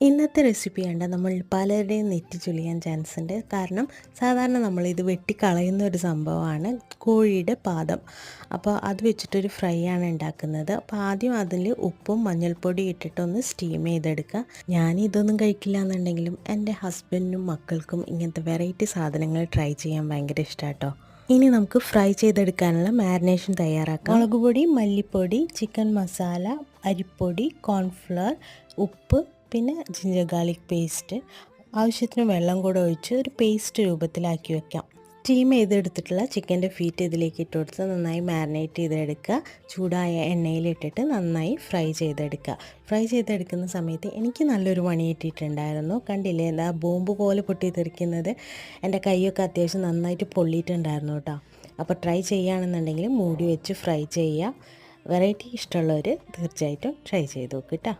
ഇന്നത്തെ റെസിപ്പി കണ്ടാൽ നമ്മൾ പലരുടെയും നെറ്റി ചുളിയാൻ ചാൻസ് ഉണ്ട്. കാരണം സാധാരണ നമ്മളിത് വെട്ടിക്കളയുന്ന ഒരു സംഭവമാണ് കോഴിയുടെ പാദം. അപ്പോൾ അത് വെച്ചിട്ടൊരു ഫ്രൈ ആണ് ഉണ്ടാക്കുന്നത്. അപ്പോൾ ആദ്യം അതിൽ ഉപ്പും മഞ്ഞൾപ്പൊടി ഇട്ടിട്ടൊന്ന് സ്റ്റീം ചെയ്തെടുക്കുക. ഞാനിതൊന്നും കഴിക്കില്ല എന്നുണ്ടെങ്കിലും എൻ്റെ ഹസ്ബൻഡിനും മക്കൾക്കും ഇങ്ങനത്തെ വെറൈറ്റി സാധനങ്ങൾ ട്രൈ ചെയ്യാൻ ഭയങ്കര ഇഷ്ടമാട്ടോ. ഇനി നമുക്ക് ഫ്രൈ ചെയ്തെടുക്കാനുള്ള മാരിനേഷൻ തയ്യാറാക്കാം. മുളക് പൊടി, മല്ലിപ്പൊടി, ചിക്കൻ മസാല, അരിപ്പൊടി, കോൺഫ്ലവർ, ഉപ്പ്, പിന്നെ ജിഞ്ചർ ഗാർലിക് പേസ്റ്റ്, ആവശ്യത്തിന് വെള്ളം കൂടെ ഒഴിച്ച് ഒരു പേസ്റ്റ് രൂപത്തിലാക്കി വെക്കാം. സ്റ്റീം ചെയ്തെടുത്തിട്ടുള്ള ചിക്കൻ്റെ ഫീറ്റ് ഇതിലേക്ക് ഇട്ട് കൊടുത്ത് നന്നായി മാരിനേറ്റ് ചെയ്തെടുക്കുക. ചൂടായ എണ്ണയിലിട്ടിട്ട് നന്നായി ഫ്രൈ ചെയ്തെടുക്കുക. ഫ്രൈ ചെയ്തെടുക്കുന്ന സമയത്ത് എനിക്ക് നല്ലൊരു പണി കിട്ടിയിട്ടുണ്ടായിരുന്നു. കണ്ടില്ലേ, എന്താ ബോംബ് പോലെ പൊട്ടിത്തെറിക്കുന്നത്. എൻ്റെ കൈയൊക്കെ അത്യാവശ്യം നന്നായിട്ട് പൊള്ളിയിട്ടുണ്ടായിരുന്നു കേട്ടോ. അപ്പോൾ ട്രൈ ചെയ്യുകയാണെന്നുണ്ടെങ്കിൽ മൂടി വെച്ച് ഫ്രൈ ചെയ്യുക. വെറൈറ്റി ഇഷ്ടമുള്ളവർ തീർച്ചയായിട്ടും ട്രൈ ചെയ്ത് നോക്കുക കേട്ടോ.